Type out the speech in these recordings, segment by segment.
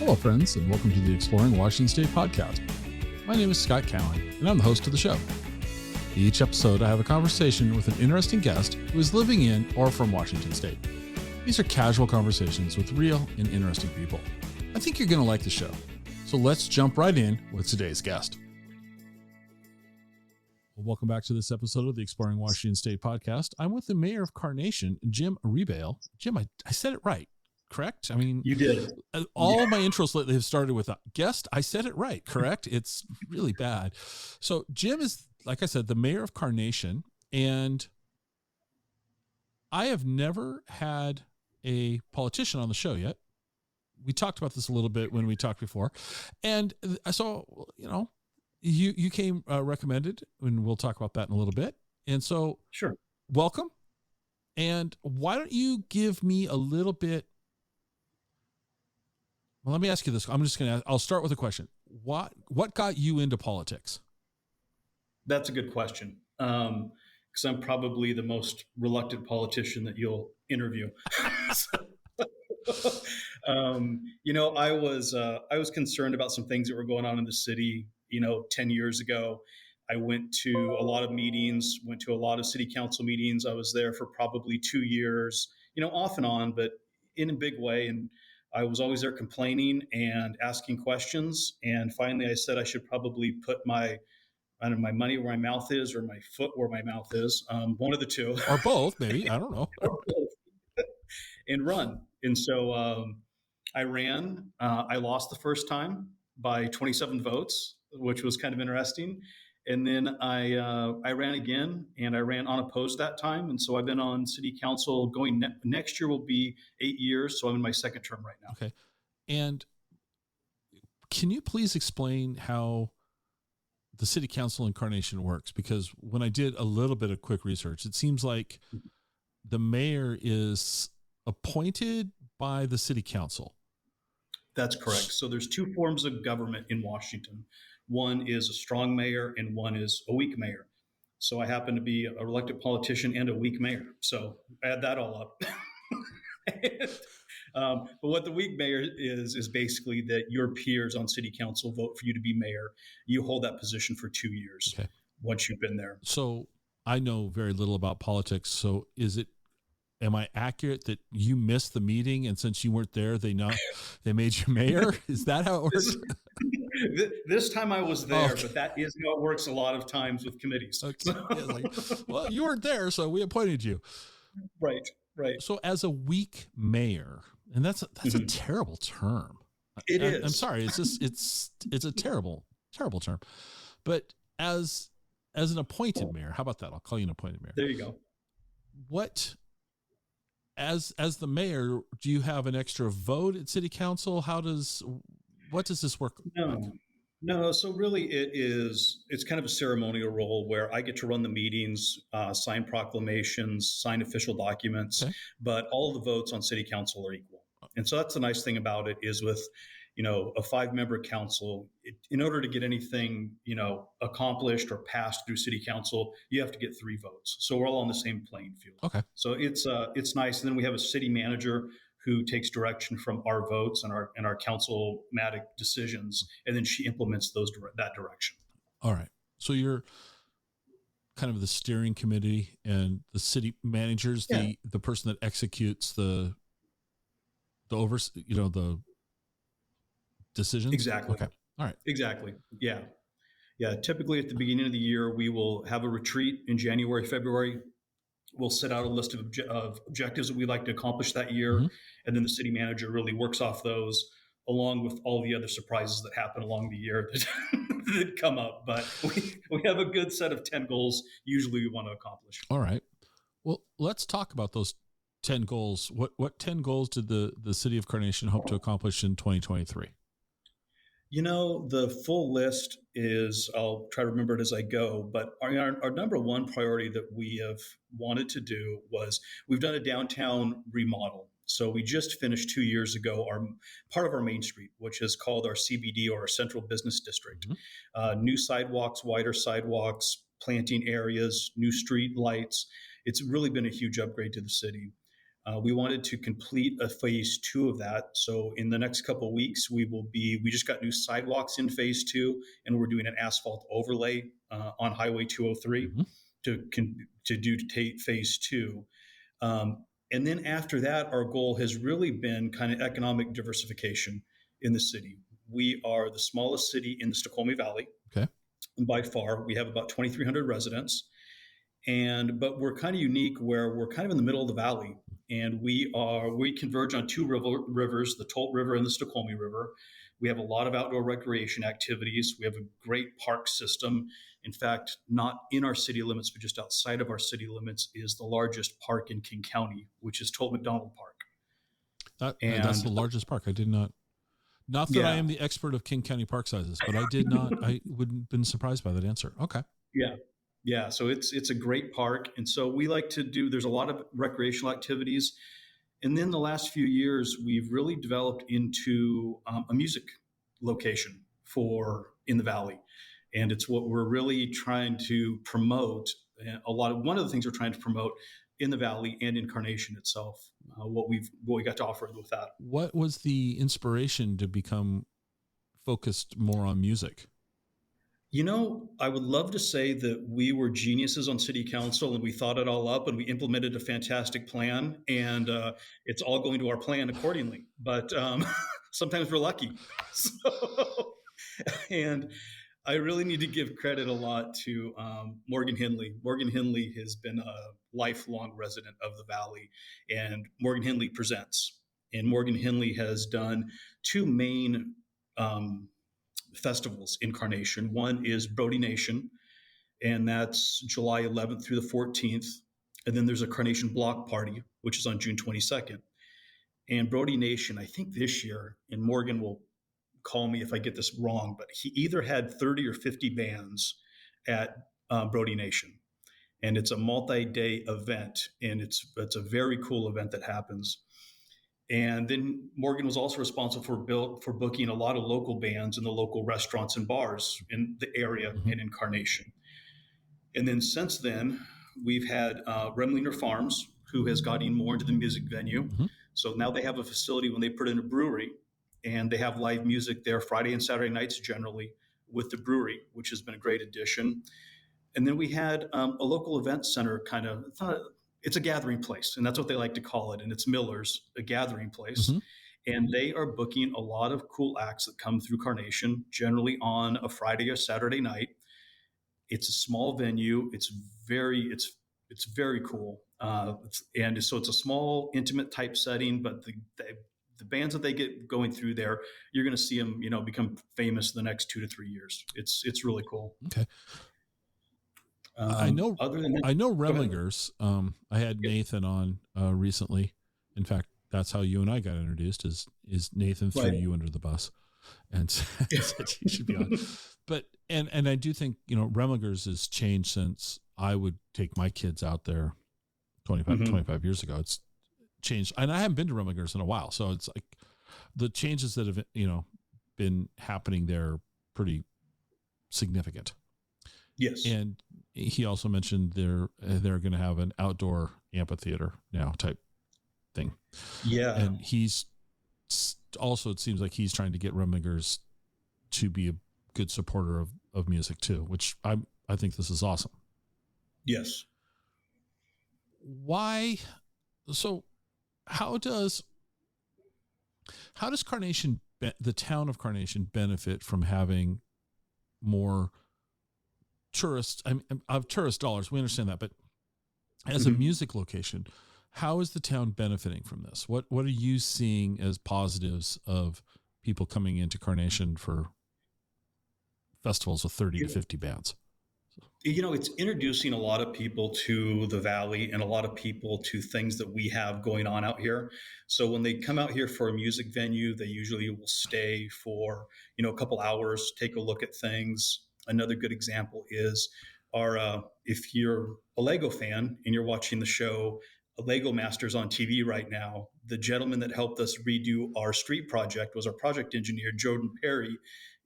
Hello, friends, and welcome to the Exploring Washington State podcast. My name is Scott Cowan, and I'm the host of the show. Each episode, I have a conversation with an interesting guest who is living in or from Washington State. These are casual conversations with real and interesting people. I think you're going to like the show. So let's jump right in with today's guest. Well, welcome back to this episode of the Exploring Washington State podcast. I'm with the Mayor of Carnation, Jim Ribail. Jim, I said it right, correct? I mean, you did. All my intros lately have started with a guest. I said it right, correct? It's really bad. So Jim is, like I said, the Mayor of Carnation, and I have never had a politician on the show yet. We talked about this a little bit when we talked before. And so, you came recommended, and we'll talk about that in a little bit. And so, sure. Welcome. And why don't you give me a little bit? Well, let me ask you this. I'll start with a question. What got you into politics? That's a good question. Because I'm probably the most reluctant politician that you'll interview. I was concerned about some things that were going on in the city, 10 years ago. I went to a lot of meetings, went to a lot of city council meetings. I was there for probably 2 years, off and on, but in a big way. And I was always there complaining and asking questions. And finally, I said I should probably put my money where my mouth is, or my foot where my mouth is, one of the two. Or both, maybe. I don't know. And run. And so I ran. I lost the first time by 27 votes, which was kind of interesting. And then I ran again, and I ran unopposed that time. And so I've been on city council going next year will be 8 years. So I'm in my second term right now. Okay. And can you please explain how the city council incarnation works? Because when I did a little bit of quick research, it seems like the mayor is appointed by the city council. That's correct. So there's two forms of government in Washington. One is a strong mayor and one is a weak mayor. So I happen to be a elected politician and a weak mayor. So add that all up. But what the weak mayor is basically that your peers on city council vote for you to be mayor. You hold that position for 2 years. Okay. Once you've been there. So I know very little about politics. So am I accurate that you missed the meeting, and since you weren't there, they made you mayor? Is that how it works? This time I was there, okay. But that is how it works a lot of times with committees. Okay. Well, you weren't there, so we appointed you. Right. So as a weak mayor, and that's a terrible term. It is. I'm sorry. It's just it's a terrible term. But as an appointed mayor, how about that? I'll call you an appointed mayor. There you go. What? As the mayor, do you have an extra vote at city council? What does this work? No. So really it's kind of a ceremonial role where I get to run the meetings, sign proclamations, sign official documents, okay. But all of the votes on city council are equal. And so that's the nice thing about it is with, a 5-member council, in order to get anything, accomplished or passed through city council, you have to get 3 votes. So we're all on the same playing field. Okay. So it's nice. And then we have a city manager who takes direction from our votes and our councilmatic decisions, and then she implements that direction. All right. So you're kind of the steering committee, and the city manager's the person that executes the decisions? Exactly. Okay. All right. Exactly. Yeah. Typically at the beginning of the year, we will have a retreat in January, February. We'll set out a list of objectives that we'd like to accomplish that year. Mm-hmm. And then the city manager really works off those, along with all the other surprises that happen along the year that come up. But we have a good set of 10 goals usually we want to accomplish. All right. Well, let's talk about those 10 goals. What 10 goals did the city of Carnation hope to accomplish in 2023? The full list is, I'll try to remember it as I go, but our number one priority that we have wanted to do was we've done a downtown remodel. So we just finished 2 years ago part of our Main Street, which is called our CBD, or our Central Business District. Mm-hmm. New sidewalks, wider sidewalks, planting areas, new street lights. It's really been a huge upgrade to the city. We wanted to complete a phase two of that. So in the next couple of weeks, we just got new sidewalks in phase two, and we're doing an asphalt overlay on Highway 203 Mhm. to do phase two. And then after that, our goal has really been kind of economic diversification in the city. We are the smallest city in the Snoqualmie Valley. Okay. By far, we have about 2,300 residents, but we're kind of unique where we're kind of in the middle of the valley, and we converge on two rivers, the Tolt River and the Snoqualmie River. We have a lot of outdoor recreation activities. We have a great park system. In fact, not in our city limits, but just outside of our city limits is the largest park in King County, which is Tolt McDonald Park. That's the And largest park. I did not that I yeah, am the expert of King County park sizes, but I did not. I wouldn't have been surprised by that answer. Okay. yeah, yeah. So it's a great park, and so we like to do. There's a lot of recreational activities, and then the last few years we've really developed into a music location for in the valley, and it's what we're really trying to promote. One of the things we're trying to promote in the valley and in Carnation itself. What we got to offer with that. What was the inspiration to become focused more on music? I would love to say that we were geniuses on city council and we thought it all up and we implemented a fantastic plan, and it's all going to our plan accordingly. But sometimes we're lucky. So, and I really need to give credit a lot to Morgan Henley. Morgan Henley has been a lifelong resident of the Valley, and Morgan Henley presents. And Morgan Henley has done two main um, festivals in Carnation. One is Brody Nation, and that's July 11th through the 14th. And then there's a Carnation Block Party, which is on June 22nd. And Brody Nation, I think this year, and Morgan will call me if I get this wrong, but he either had 30 or 50 bands at Brody Nation. And it's a multi-day event, and it's a very cool event that happens. And then Morgan was also responsible for booking a lot of local bands in the local restaurants and bars in the area Mm-hmm. and in Carnation. And then since then, we've had Remliner Farms, who has gotten more into the music venue. Mm-hmm. So now they have a facility when they put in a brewery, and they have live music there Friday and Saturday nights generally with the brewery, which has been a great addition. And then we had a local event center kind of, it's a gathering place, and that's what they like to call it. And it's Miller's, a gathering place. Mm-hmm. And they are booking a lot of cool acts that come through Carnation, generally on a Friday or Saturday night. It's a small venue. It's very cool. And so it's a small, intimate type setting, but the bands that they get going through there, you're going to see them, become famous in the next 2 to 3 years. It's really cool. Okay. I know. Other than that, I know Remlingers. I had Nathan on recently. In fact, that's how you and I got introduced. Is Nathan threw you under the bus and said you should be on. But and I do think Remlingers has changed since I would take my kids out there 25 years ago. It's changed, and I haven't been to Remlingers in a while. So it's like the changes that have been happening there pretty significant. Yes. And he also mentioned they're going to have an outdoor amphitheater now type thing. Yeah. And he's also, it seems like he's trying to get Remlingers to be a good supporter of music too, which I think this is awesome. Yes. Why? So how does Carnation, the town of Carnation, benefit from having more tourists? Of tourist dollars, we understand that, but as a music location, how is the town benefiting from this? What are you seeing as positives of people coming into Carnation for festivals with 30 to 50 bands? It's introducing a lot of people to the Valley and a lot of people to things that we have going on out here. So when they come out here for a music venue, they usually will stay for, a couple hours, take a look at things. Another good example is if you're a Lego fan and you're watching the show Lego Masters on TV right now, the gentleman that helped us redo our street project was our project engineer, Jordan Perry,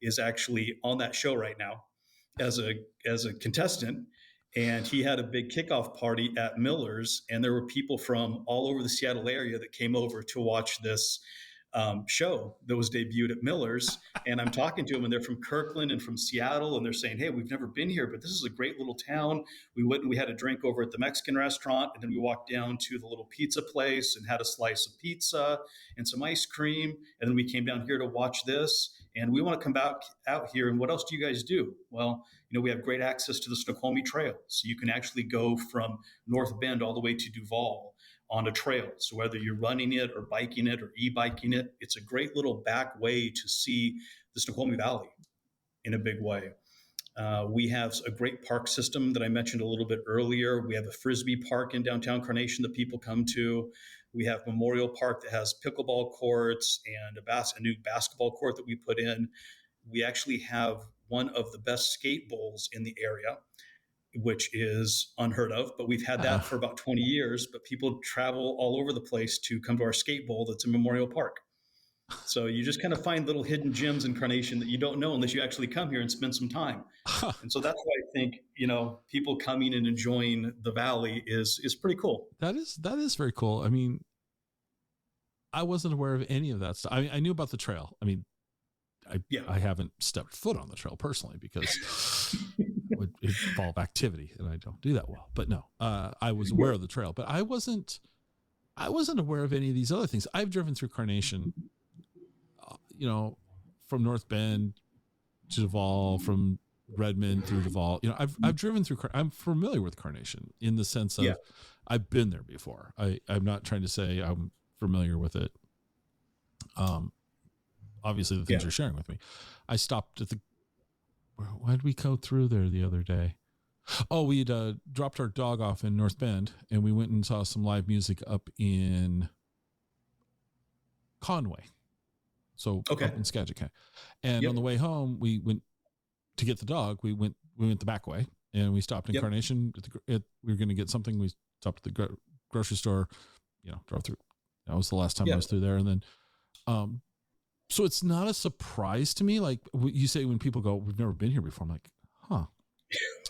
is actually on that show right now as a contestant. And he had a big kickoff party at Miller's, and there were people from all over the Seattle area that came over to watch this show that was debuted at Miller's. And I'm talking to them, and they're from Kirkland and from Seattle, and they're saying, "Hey, we've never been here, but this is a great little town. We went and we had a drink over at the Mexican restaurant, and then we walked down to the little pizza place and had a slice of pizza and some ice cream, and then we came down here to watch this. And we want to come back out here. And what else do you guys do?" Well, we have great access to the Snoqualmie Trail, so you can actually go from North Bend all the way to Duval on a trail. So whether you're running it or biking it or e-biking it, it's a great little back way to see the Snoqualmie Valley in a big way. We have a great park system that I mentioned a little bit earlier. We have a Frisbee park in downtown Carnation that people come to. We have Memorial Park that has pickleball courts and a new basketball court that we put in. We actually have one of the best skate bowls in the area, which is unheard of, but we've had that for about 20 years. But people travel all over the place to come to our skate bowl that's in Memorial Park. So you just kind of find little hidden gems in Carnation that you don't know unless you actually come here and spend some time. And so that's why I think, people coming and enjoying the valley is pretty cool. That is very cool. I mean, I wasn't aware of any of that stuff. I knew about the trail. I mean, I haven't stepped foot on the trail personally because it would involve activity and I don't do that well. But no, I was aware of the trail, but I wasn't aware of any of these other things. I've driven through Carnation, from North Bend to Duval, from Redmond through Duval. I've driven through. I'm familiar with Carnation in the sense of I've been there before. I'm not trying to say I'm familiar with it. Obviously the things you're sharing with me. I stopped at why did we go through there the other day? Oh, we'd dropped our dog off in North Bend and we went and saw some live music up in Conway. So up in Skagit County. And on the way home, we went to get the dog. We went the back way and we stopped in Carnation. We were going to get something. We stopped at the grocery store, drove through. That was the last time I was through there. And then, so it's not a surprise to me. Like you say, when people go, "We've never been here before." I'm like, huh,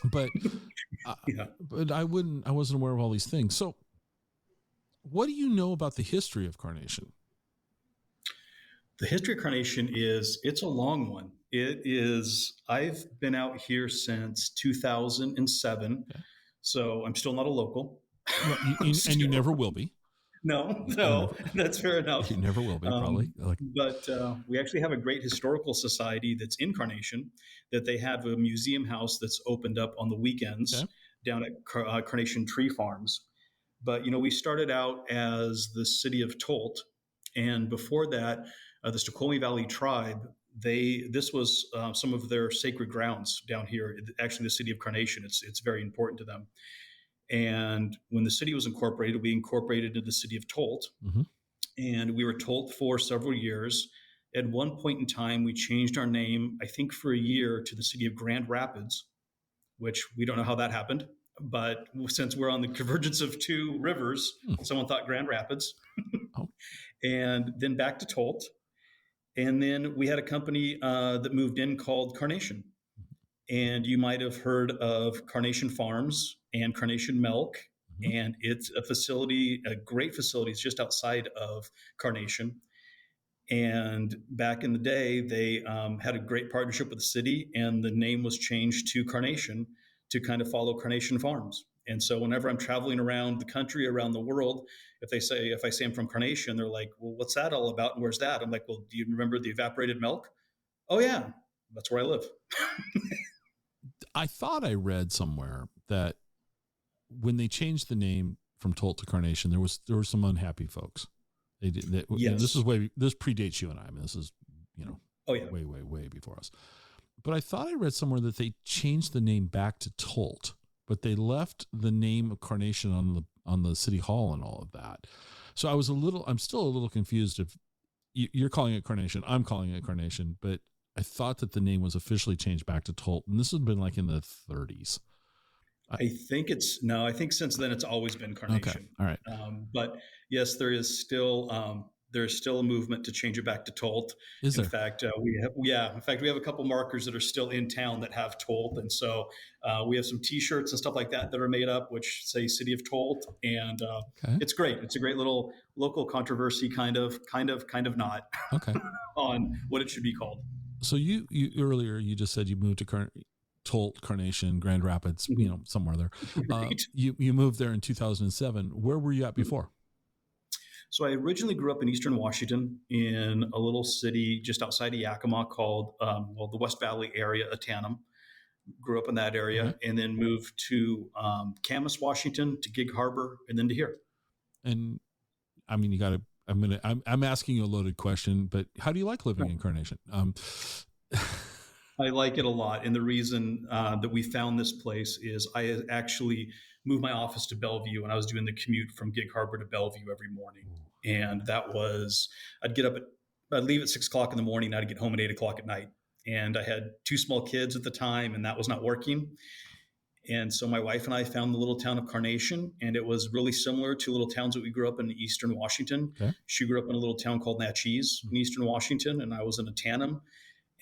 but, but I wasn't aware of all these things. So what do you know about the history of Carnation? The history of Carnation it's a long one. I've been out here since 2007. Okay. So I'm still not a local. And you never will be. No, that's fair enough. You never will be, probably. But we actually have a great historical society that's in Carnation, that they have a museum house that's opened up on the weekends down at Carnation Tree Farms. But, we started out as the city of Tolt. And before that, the Snoqualmie Valley tribe, this was some of their sacred grounds down here. Actually, the city of Carnation, it's very important to them. And when the city was incorporated, we incorporated into the city of Tolt. Mm-hmm. And we were Tolt for several years. At one point in time, we changed our name, I think for a year, to the city of Grand Rapids, which we don't know how that happened. But since we're on the convergence of two rivers, someone thought Grand Rapids. And then back to Tolt. And then we had a company that moved in called Carnation. And you might have heard of Carnation Farms and Carnation Milk. Mm-hmm. And it's a great facility. It's just outside of Carnation. And back in the day, they had a great partnership with the city, and the name was changed to Carnation to kind of follow Carnation Farms. And so whenever I'm traveling around the country, around the world, if I say I'm from Carnation, they're like, "Well, what's that all about? And where's that?" I'm like, "Well, do you remember the evaporated milk?" "Oh yeah, that's where I live." I thought I read somewhere that when they changed the name from Tolt to Carnation, there were some unhappy folks. They did. Yes. This predates you and I. I mean, this is way before us. But I thought I read somewhere that they changed the name back to Tolt, but they left the name of Carnation on the city hall and all of that. So I'm still a little confused. If you're calling it Carnation, I'm calling it Carnation, but I thought that the name was officially changed back to Tolt, and this has been like in the 30s. I think since then it's always been Carnation. Okay. All right. But yes, there is still there's still a movement to change it back to Tolt. Is In there? fact, we have a couple markers that are still in town that have Tolt, and so we have some T-shirts and stuff like that that are made up which say City of Tolt, and Okay. it's great. It's a great little local controversy, kind of not Okay. on what it should be called. So you earlier you just said you moved to Tolt, Carnation, Grand Rapids, Mm-hmm. somewhere there. Right. You moved there in 2007. Where were you at before? So I originally grew up in Eastern Washington in a little city just outside of Yakima called, the West Valley area, Atanum. Grew up in that area, Okay. and then moved to Camas, Washington, to Gig Harbor, and then to here. And I mean, you got to. I'm asking you a loaded question, but how do you like living in Carnation? I like it a lot, and the reason that we found this place is I actually moved my office to Bellevue, and I was doing the commute from Gig Harbor to Bellevue every morning, and that was I'd leave at 6 o'clock in the morning, I'd get home at 8 o'clock at night, and I had two small kids at the time, and that was not working. And so my wife and I found the little town of Carnation, and it was really similar to little towns that we grew up in Eastern Washington. Okay. She grew up in a little town called Natchez in Eastern Washington, and I was in Atanum,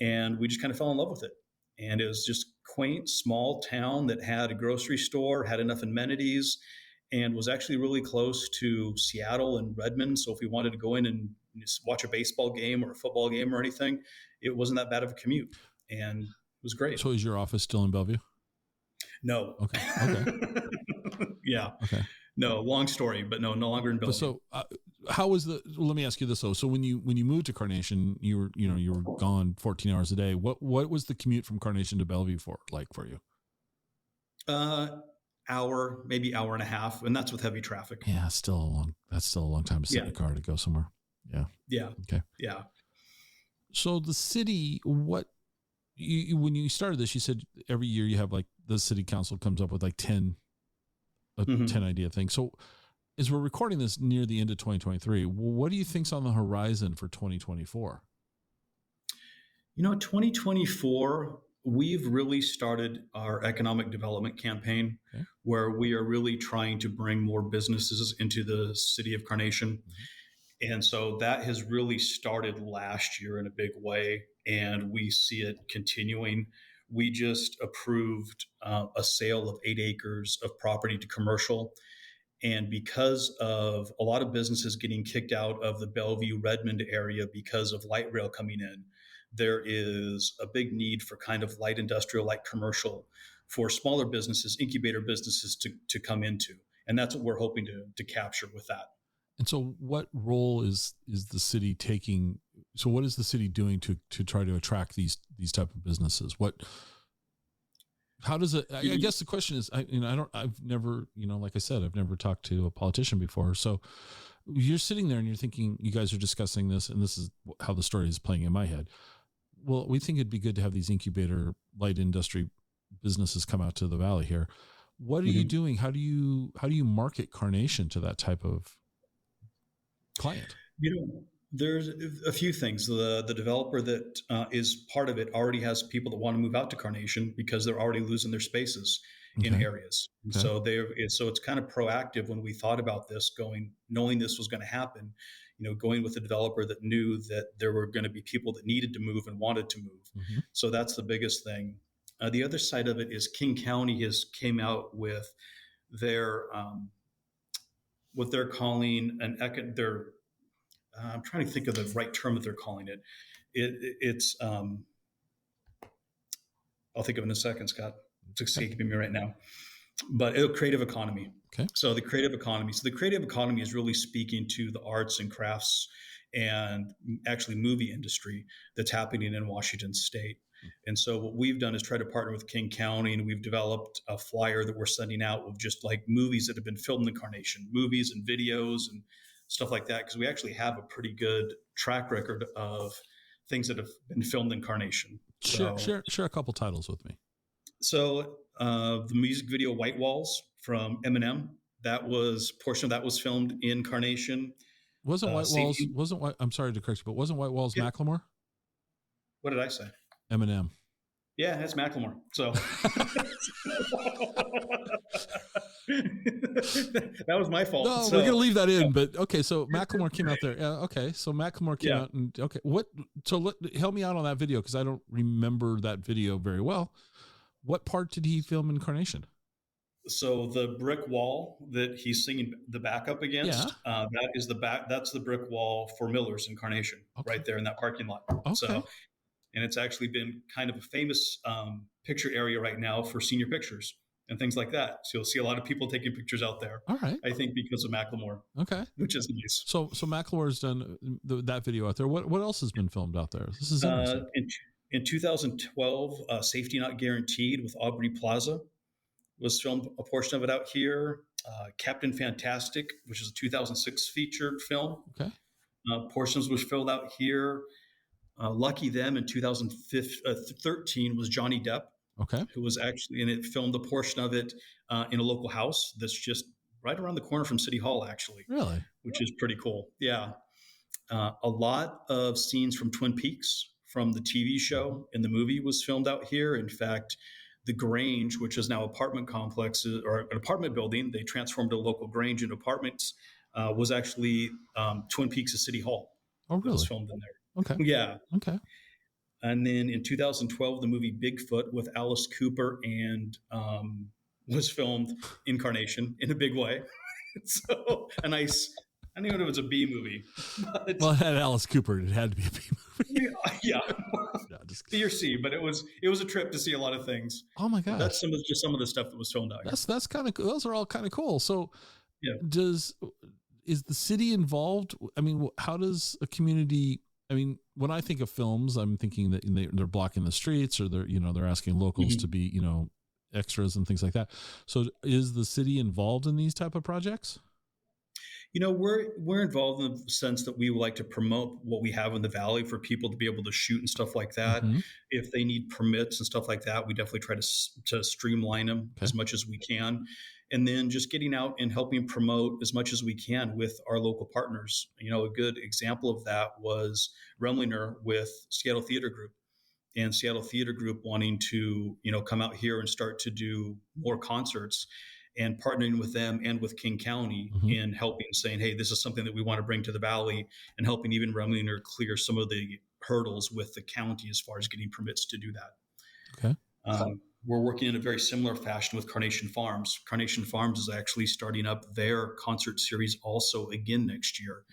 and we just kind of fell in love with it. And it was just quaint, small town that had a grocery store, had enough amenities, and was actually really close to Seattle and Redmond. So if we wanted to go in and just watch a baseball game or a football game or anything, it wasn't that bad of a commute, and it was great. So is your office still in Bellevue? No. Okay. Yeah. Okay. No, long story, but no longer in Bellevue. So how was let me ask you this though. So when you moved to Carnation, you were gone 14 hours a day. What was the commute from Carnation to Bellevue for you? Hour, maybe hour and a half. And that's with heavy traffic. Yeah. That's still a long time to sit in a car to go somewhere. Yeah. Yeah. Okay. Yeah. So the city, when you started this, you said every year you have like the city council comes up with like 10 idea thing. So as we're recording this near the end of 2023, what do you think's on the horizon for 2024? 2024, we've really started our economic development campaign, where we are really trying to bring more businesses into the city of Carnation. Mm-hmm. And so that has really started last year in a big way, and we see it continuing. We just approved a sale of 8 acres of property to commercial. And because of a lot of businesses getting kicked out of the Bellevue Redmond area because of light rail coming in, there is a big need for kind of light industrial, light commercial for smaller businesses, incubator businesses to come into. And that's what we're hoping to capture with that. And so what role is the city taking? So what is the city doing to try to attract these type of businesses? How does it, I guess the question is, I've never, like I said, I've never talked to a politician before. So you're sitting there and you're thinking, you guys are discussing this, and this is how the story is playing in my head. Well, we think it'd be good to have these incubator light industry businesses come out to the Valley here. What are you doing? How do you market Carnation to that type of client? There's a few things. The developer that is part of it already has people that want to move out to Carnation because they're already losing their spaces in areas. Okay. So it's kind of proactive when we thought about this, knowing this was going to happen, going with a developer that knew that there were going to be people that needed to move and wanted to move. Mm-hmm. So that's the biggest thing. The other side of it is King County came out with their what they're calling I'm trying to think of the right term that they're calling it. It's I'll think of it in a second, Scott. It's escaping me right now. But creative economy. Okay. So the creative economy. So the creative economy is really speaking to the arts and crafts and actually movie industry that's happening in Washington State. And so what we've done is try to partner with King County, and we've developed a flyer that we're sending out of just like movies that have been filmed in Carnation, movies and videos and stuff like that, because we actually have a pretty good track record of things that have been filmed in Carnation. Share a couple titles with me. So the music video White Walls from Eminem, portion of that was filmed in Carnation. I'm sorry to correct you, but wasn't White Walls Macklemore? What did I say? Eminem. Yeah, it's Macklemore. So that was my fault. No, we're So gonna leave that in. But okay, so Macklemore came out there. Yeah, okay, so Macklemore came yeah. out and okay, what? So help me out on that video because I don't remember that video very well. What part did he film in Carnation? So the brick wall that he's singing the backup Yeah. against, that is the back. That's the brick wall for Miller's Incarnation, Okay. right there in that parking lot. Okay. So, and it's actually been kind of a famous picture area right now for senior pictures and things like that. So you'll see a lot of people taking pictures out there. All right. I think because of Macklemore, Okay. which is nice. So Macklemore's done that video out there. What else has been filmed out there? This is interesting. In 2012, Safety Not Guaranteed with Aubrey Plaza was filmed, a portion of it out here. Captain Fantastic, which is a 2006 featured film. Okay. Portions was filmed out here. Lucky Them in 2013 was Johnny Depp, Okay. who was actually in it, filmed a portion of it in a local house that's just right around the corner from City Hall, actually. Really? Which is pretty cool. Yeah. A lot of scenes from Twin Peaks from the TV show and the movie was filmed out here. In fact, the Grange, which is now apartment complexes or an apartment building, they transformed a local Grange into apartments, was actually Twin Peaks' City Hall. Oh, really? That was filmed in there. Okay. Yeah. Okay. And then in 2012, the movie Bigfoot with Alice Cooper and was filmed in Carnation in a big way. So a nice, I don't even know if it's a B movie. But, well, it had Alice Cooper. It had to be a B movie. Yeah. No, just B or C, but it was a trip to see a lot of things. Oh my gosh. That's some of the stuff that was filmed out here. That's kind of those are all kind of cool. So yeah. Is the city involved? I mean, how does a community, I mean, when I think of films, I'm thinking that they're blocking the streets or they're asking locals to be, extras and things like that. So is the city involved in these type of projects? We're involved in the sense that we would like to promote what we have in the valley for people to be able to shoot and stuff like that. Mm-hmm. If they need permits and stuff like that, we definitely try to streamline them as much as we can. And then just getting out and helping promote as much as we can with our local partners. A good example of that was Remliner with Seattle Theater Group. And Seattle Theater Group wanting to, come out here and start to do more concerts and partnering with them and with King County in helping, saying, hey, this is something that we want to bring to the valley, and helping even Remliner clear some of the hurdles with the county as far as getting permits to do that. Okay. We're working in a very similar fashion with Carnation Farms. Carnation Farms is actually starting up their concert series also again next year.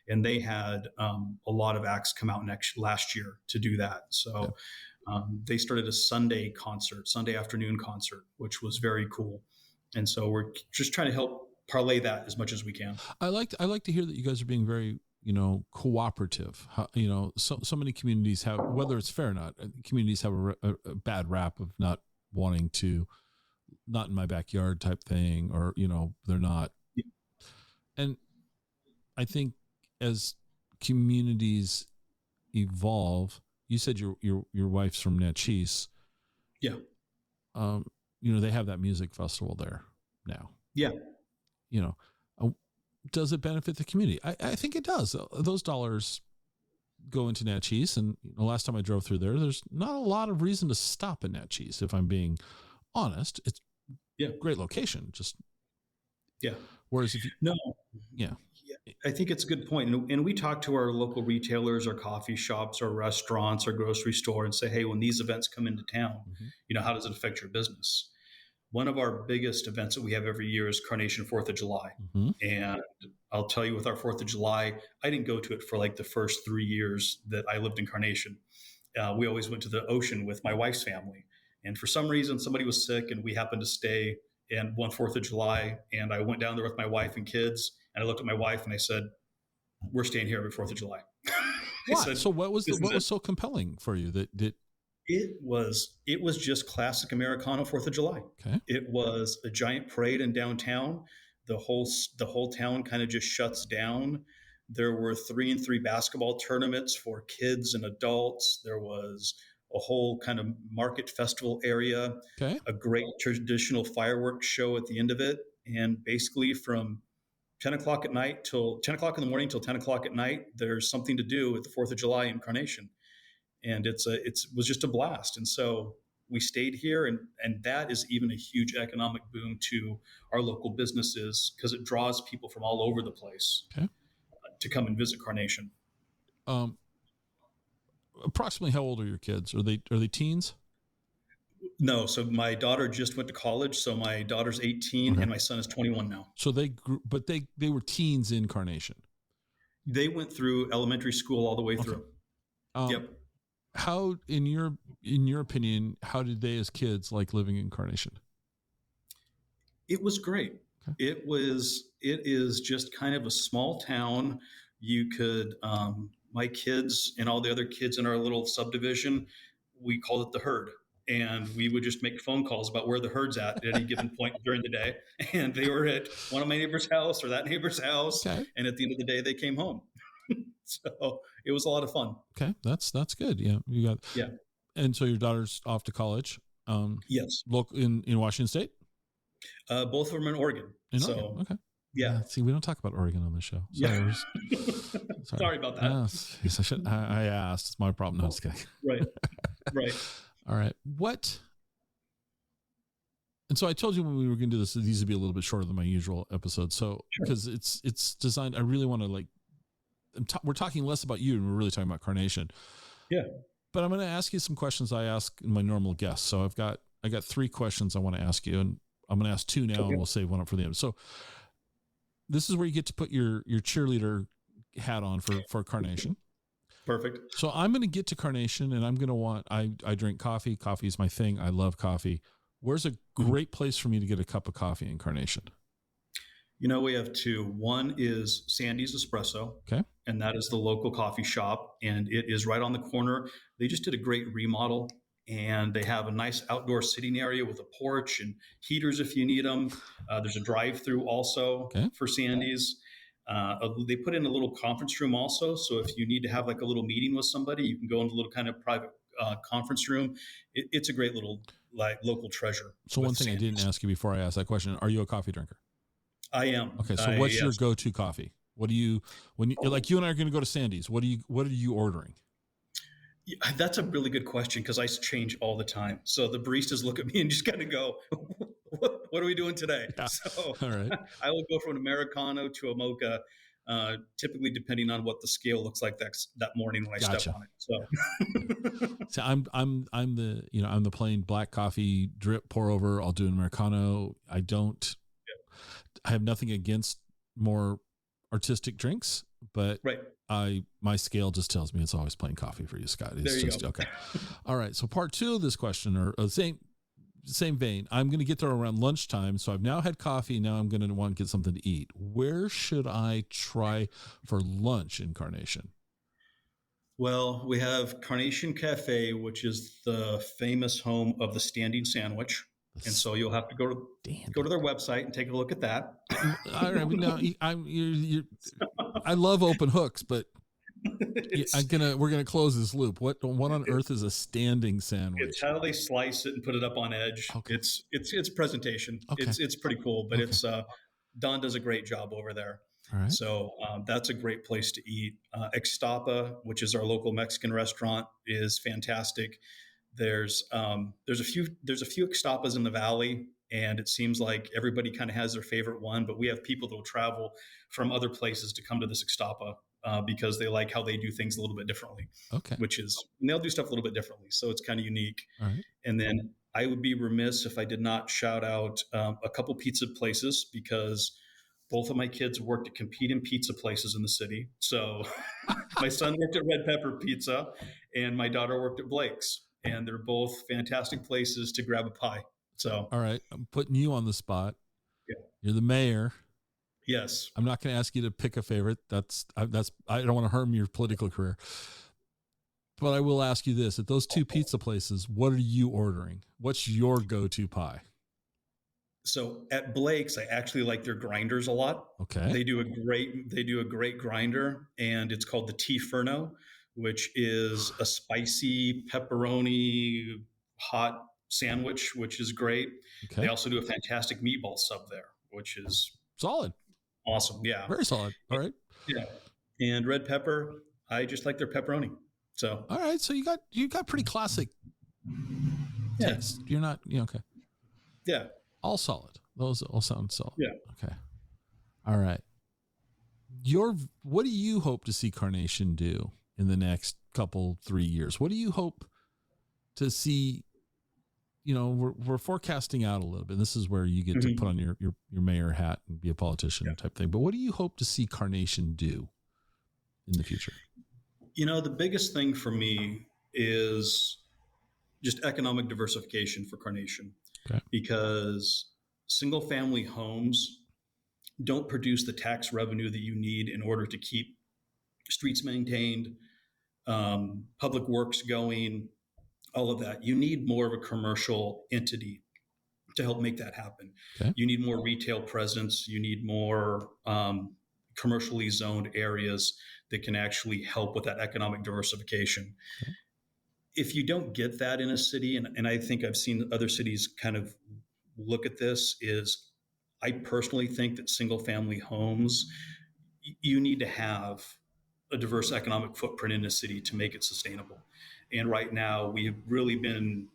And they had a lot of acts come out last year to do that. So they started a Sunday afternoon concert, which was very cool. And so we're just trying to help parlay that as much as we can. I like to hear that you guys are being very, cooperative. So many communities have, whether it's fair or not, communities have a bad rap of not wanting to, not in my backyard type thing, or, they're not. Yeah. And I think as communities evolve, you said your wife's from Natchez. Yeah. They have that music festival there now. Yeah. Does it benefit the community? I think it does. Those dollars go into Natchez, and the last time I drove through there's not a lot of reason to stop in Natchez. If I'm being honest, it's great location. Just Whereas if you I think it's a good point. And we talk to our local retailers, our coffee shops, our restaurants, our grocery store, and say, hey, when these events come into town, how does it affect your business? One of our biggest events that we have every year is Carnation 4th of July. And I'll tell you, with our 4th of July, I didn't go to it for like the first 3 years that I lived in Carnation. We always went to the ocean with my wife's family. And for some reason, somebody was sick and we happened to stay and one 4th of July. And I went down there with my wife and kids. And I looked at my wife and I said, we're staying here every 4th of July. So what was so compelling for you that It was just classic Americana 4th of July. Okay. It was a giant parade in downtown. The whole town kind of just shuts down. There were 3-on-3 basketball tournaments for kids and adults. There was a whole kind of market festival area. Okay. A great traditional fireworks show at the end of it. And basically from 10 o'clock at night till 10 o'clock in the morning till 10 o'clock at night, there's something to do at the 4th of July in Carnation. And it was just a blast. And so we stayed here, and that is even a huge economic boom to our local businesses because it draws people from all over the place Okay. to come and visit Carnation. Um, approximately how old are your kids? Are they teens? No, so my daughter just went to college, so my daughter's 18 Okay. and my son is 21 now. So they grew, but they were teens in Carnation. They went through elementary school all the way through. Yep. How, in your opinion, how did they as kids like living in Carnation? It was great. Okay. It is just kind of a small town. You could, my kids and all the other kids in our little subdivision, we called it the herd. And we would just make phone calls about where the herd's at any given point during the day. And they were at one of my neighbor's house or that neighbor's house. Okay. And at the end of the day, they came home. So it was a lot of fun. Okay. That's good. Yeah. You got, yeah. And so your daughter's off to college. Yes. Local in Washington State? Both of them in Oregon. Oregon. Okay. Yeah. See, we don't talk about Oregon on the show. Sorry. Sorry about that. Yes, I asked. It's my problem. No, just kidding. Right. Right. All right. And so I told you when we were going to do this, these would be a little bit shorter than my usual episodes. So because it's designed, I really want to we're talking less about you and we're really talking about Carnation. Yeah. But I'm going to ask you some questions I ask my normal guests. So I got 3 questions I want to ask you, and I'm going to ask 2 now, and we'll save one up for the end. So this is where you get to put your cheerleader hat on for Carnation. Perfect. So I'm going to get to Carnation, and I'm going to want, I drink coffee. Coffee is my thing. I love coffee. Where's a great place for me to get a cup of coffee in Carnation? We have 2. One is Sandy's Espresso. Okay. And that is the local coffee shop. And it is right on the corner. They just did a great remodel, and they have a nice outdoor sitting area with a porch and heaters if you need them. There's a drive-through also for Sandy's. They put in a little conference room also. So if you need to have like a little meeting with somebody, you can go into a little kind of private conference room. It's a great little local treasure. So one thing Sandy's. I didn't ask you before I asked that question, are you a coffee drinker? I am. Okay. So what's your go-to coffee? What do you, like you and I are going to go to Sandy's, what are you ordering? Yeah, that's a really good question because I change all the time. So the baristas look at me and just kind of go, what are we doing today? Yeah. So all right. I will go from an Americano to a mocha, typically depending on what the scale looks like that morning when I step on it. So I'm the plain black coffee drip pour over. I'll do an Americano. I have nothing against more artistic drinks, but my scale just tells me it's always plain coffee for you, Scott. It's just go. Okay. All right. So part 2 of this question, or same vein, I'm going to get there around lunchtime. So I've now had coffee. Now I'm going to want to get something to eat. Where should I try for lunch in Carnation? Well, we have Carnation Cafe, which is the famous home of the standing sandwich. And so you'll have to go to their website and take a look at that. All right, now I love open hooks, but we're gonna close this loop. What on earth is a standing sandwich? It's how they slice it and put it up on edge. Okay. It's presentation. Okay. It's pretty cool, but it's Don does a great job over there. All right. So that's a great place to eat. Ixtapa, which is our local Mexican restaurant, is fantastic. There's a few Ixtapas in the valley, and it seems like everybody kind of has their favorite one, but we have people that will travel from other places to come to this Ixtapa because they like how they do things a little bit differently. Okay. And they'll do stuff a little bit differently. So it's kind of unique. All right. And then I would be remiss if I did not shout out a couple pizza places because both of my kids worked at competing pizza places in the city. So my son worked at Red Pepper Pizza and my daughter worked at Blake's. And they're both fantastic places to grab a pie. So, all right, I'm putting you on the spot. Yeah. You're the mayor. Yes. I'm not going to ask you to pick a favorite. I don't want to harm your political career. But I will ask you this: at those 2 pizza places, what are you ordering? What's your go-to pie? So at Blake's, I actually like their grinders a lot. Okay. They do a great grinder, and it's called the T-Furno, which is a spicy pepperoni hot sandwich, which is great. Okay. They also do a fantastic meatball sub there, which is solid. Awesome. Yeah. Very solid. All right. Yeah. And Red Pepper, I just like their pepperoni. So all right. So you got pretty classic Yeah. taste. You're not, okay. Yeah. All solid. Those all sound solid. Yeah. Okay. All right. What do you hope to see Carnation do in the next 3 years? What do you hope to see? We're forecasting out a little bit. This is where you get to put on your mayor hat and be a politician type thing. But what do you hope to see Carnation do in the future? The biggest thing for me is just economic diversification for Carnation, because single family homes don't produce the tax revenue that you need in order to keep streets maintained, public works going, all of that. You need more of a commercial entity to help make that happen. Okay. You need more retail presence. You need more commercially zoned areas that can actually help with that economic diversification. Okay. If you don't get that in a city, and I think I've seen other cities kind of look at this, is I personally think that single family homes, you need to have a diverse economic footprint in a city to make it sustainable. And right now we've really been,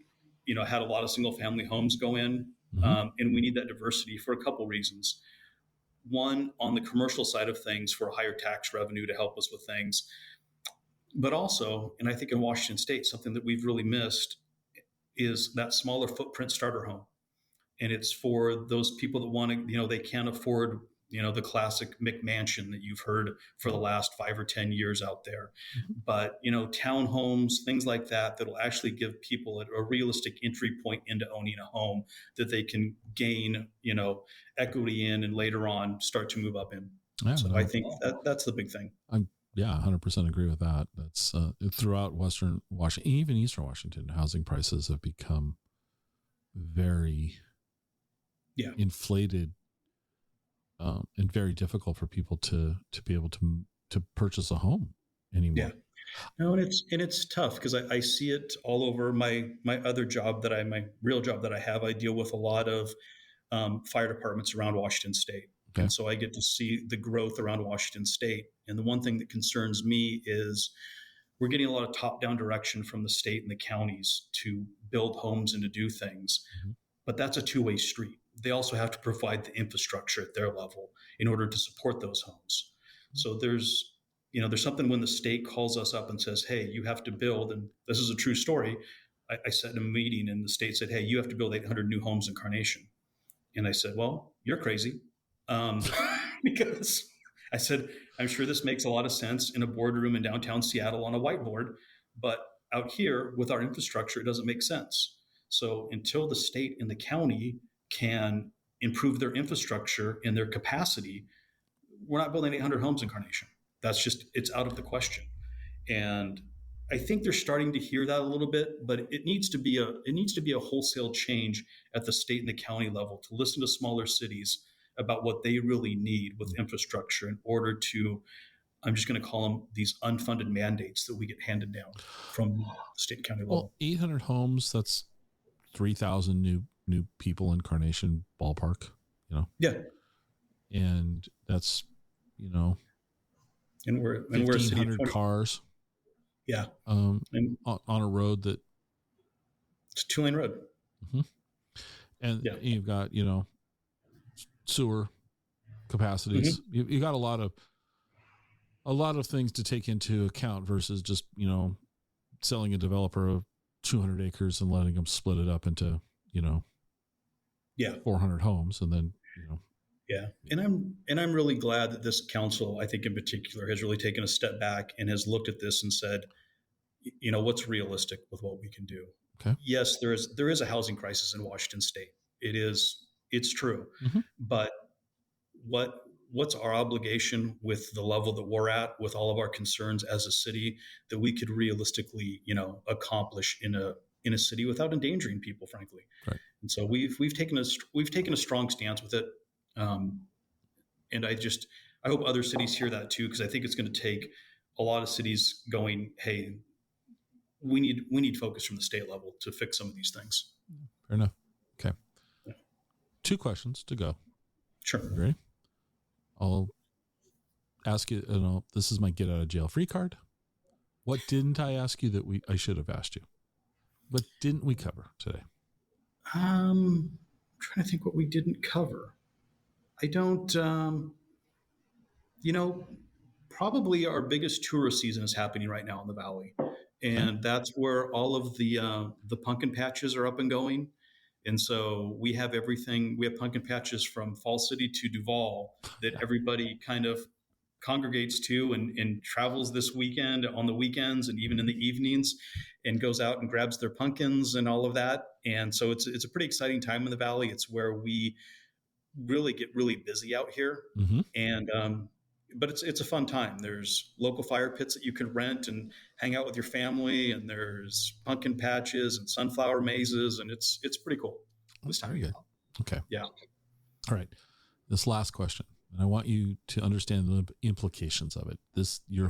had a lot of single family homes go in, and we need that diversity for a couple reasons. One, on the commercial side of things, for higher tax revenue to help us with things. But also, and I think in Washington State, something that we've really missed is that smaller footprint starter home. And it's for those people that want to, they can't afford, the classic McMansion that you've heard for the last 5 or 10 years out there. But, townhomes, things like that, that'll actually give people a realistic entry point into owning a home that they can gain, equity in, and later on start to move up in. I think that's the big thing. 100% agree with that. That's throughout Western Washington, even Eastern Washington, housing prices have become very inflated, and very difficult for people to be able to purchase a home anymore. Yeah. No, and it's tough because I see it all over my other job my real job that I have. I deal with a lot of fire departments around Washington State. Okay. And so I get to see the growth around Washington State. And the one thing that concerns me is we're getting a lot of top-down direction from the state and the counties to build homes and to do things. But that's a two-way street. They also have to provide the infrastructure at their level in order to support those homes. So there's something when the state calls us up and says, hey, you have to build, and this is a true story. I sat in a meeting and the state said, hey, you have to build 800 new homes in Carnation. And I said, well, you're crazy. Because I said, I'm sure this makes a lot of sense in a boardroom in downtown Seattle on a whiteboard, but out here with our infrastructure, it doesn't make sense. So until the state and the county can improve their infrastructure and their capacity, we're not building 800 homes in Carnation. It's out of the question. And I think they're starting to hear that a little bit, but it needs to be a wholesale change at the state and the county level to listen to smaller cities about what they really need with infrastructure in order to, I'm just going to call them these unfunded mandates that we get handed down from the state and county level. Well, 800 homes, that's 3,000 new people in Carnation ballpark, Yeah. And that's, and we're 1,500 cars. Yeah. On a road that it's a 2-lane road. And you've got, sewer capacities. You got a lot of things to take into account versus just, selling a developer 200 acres and letting them split it up into, 400 homes. And then, Yeah. And I'm really glad that this council, I think in particular, has really taken a step back and has looked at this and said, what's realistic with what we can do. Okay. Yes, there is a housing crisis in Washington State. It's true. But what's our obligation with the level that we're at, with all of our concerns as a city, that we could realistically, accomplish in a city without endangering people, frankly. Right. And so we've taken a strong stance with it. And I hope other cities hear that too, because I think it's going to take a lot of cities going, hey, we need focus from the state level to fix some of these things. Fair enough. Okay. Yeah. 2 questions to go. Sure. You ready? I'll ask you, this is my get out of jail free card. What didn't I ask you that I should have asked you? What didn't we cover today? I'm trying to think what we didn't cover. I don't, you know, probably our biggest tourist season is happening right now in the valley, Okay. and that's where all of the pumpkin patches are up and going. And so we have everything. We have pumpkin patches from Fall City to Duval that Yeah. everybody kind of congregates to and travels this weekend on the weekends and even in the evenings and goes out and grabs their pumpkins and all of that. And so it's a pretty exciting time in the valley. It's where we really get really busy out here. Mm-hmm. And but it's a fun time. There's local fire pits that you can rent and hang out with your family, and there's pumpkin patches and sunflower mazes, and it's pretty cool this time of Very year. good. Okay. Yeah. All right. This last question, and I want you to understand the implications of it. Your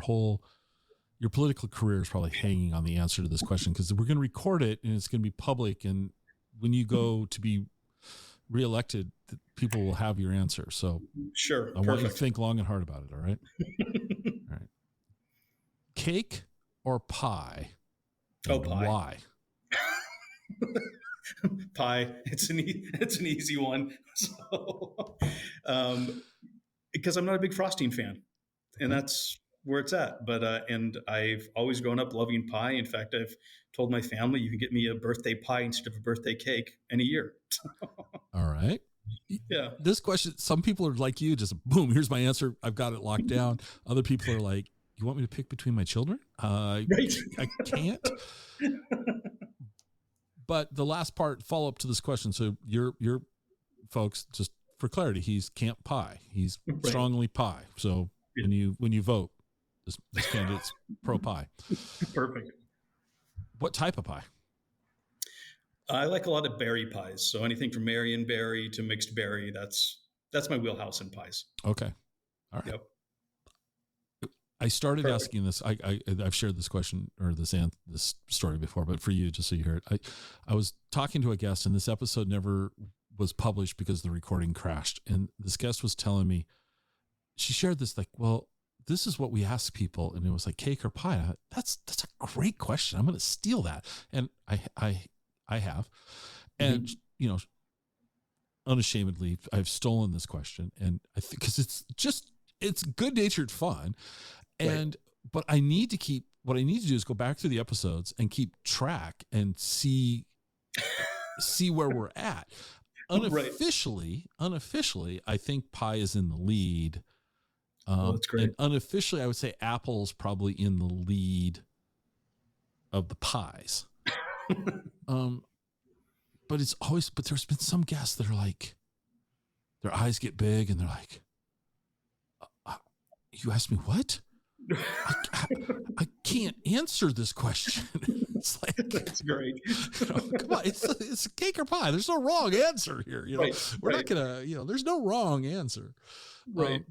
political career is probably hanging on the answer to this question, because we're going to record it and it's going to be public. And when you go to be reelected, people will have your answer. So Sure. I want you to think long and hard about it. All right. All right. Cake or pie? Oh, pie. Why? Pie. It's an easy one. So, because I'm not a big frosting fan, and that's where it's at. But and I've always grown up loving pie. In fact, I've told my family you can get me a birthday pie instead of a birthday cake any year. All right. Yeah. This question, some people are like you, just boom, here's my answer. I've got it locked down. Other people are like, you want me to pick between my children? Right. I can't. But the last part, follow up to this question. So your folks, just for clarity, he's Camp Pie. He's Right. strongly pie. So when you vote, this candidate's pro pie. Perfect. What type of pie? I like a lot of berry pies. So anything from Marion berry to mixed berry, that's my wheelhouse in pies. Okay. All right. Yep. I started Perfect. asking this. I've shared this question or this story before, but for you, just so you hear it, I was talking to a guest, and this episode never was published because the recording crashed. And this guest was telling me, she shared this, like, well, this is what we ask people, and it was like cake or pie. That's a great question. I'm going to steal that, and I have, and unashamedly, I've stolen this question, and I think because it's good-natured fun. And, but I need to keep, what I need to do is go back through the episodes and keep track and see where we're at. Unofficially, I think pie is in the lead. That's great. And unofficially, I would say apple's probably in the lead of the pies. But there's been some guests that are like, their eyes get big and they're like, you asked me what? I can't answer this question. It's like, that's great. Come on, it's a cake or pie. There's no wrong answer here. We're not gonna, there's no wrong answer. Right.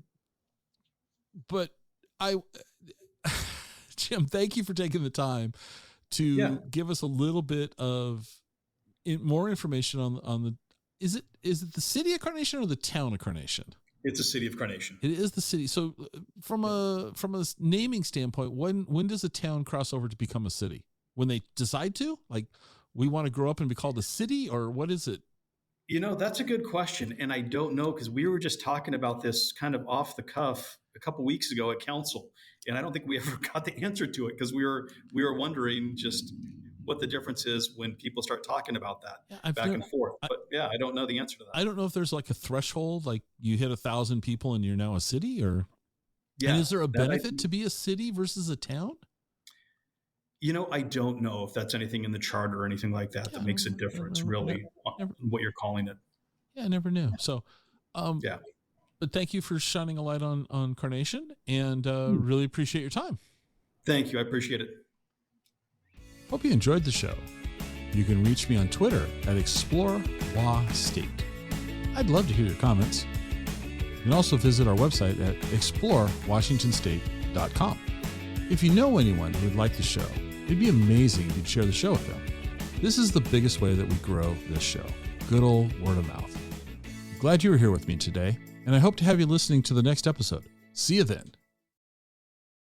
But Jim, thank you for taking the time to give us a little bit of more information on the. Is it the city of Carnation or the town of Carnation? It's a city of Carnation. It is the city. So from a naming standpoint, when does a town cross over to become a city? When they decide to? Like, we want to grow up and be called a city, or what is it? That's a good question. And I don't know, because we were just talking about this kind of off the cuff a couple of weeks ago at council. And I don't think we ever got the answer to it, because we were wondering just what the difference is when people start talking about that back and forth. But I don't know the answer to that. I don't know if there's like a threshold, like you hit 1,000 people and you're now a city, or and is there a benefit to be a city versus a town? I don't know if that's anything in the charter or anything like that that makes a difference, really, what you're calling it. Yeah, I never knew. So, but thank you for shining a light on Carnation, and really appreciate your time. Thank you. I appreciate it. Hope you enjoyed the show. You can reach me on Twitter at ExploreWaState. I'd love to hear your comments. You can also visit our website at explorewashingtonstate.com. If you know anyone who would like the show, it'd be amazing if you'd share the show with them. This is the biggest way that we grow this show. Good old word of mouth. Glad you were here with me today, and I hope to have you listening to the next episode. See you then.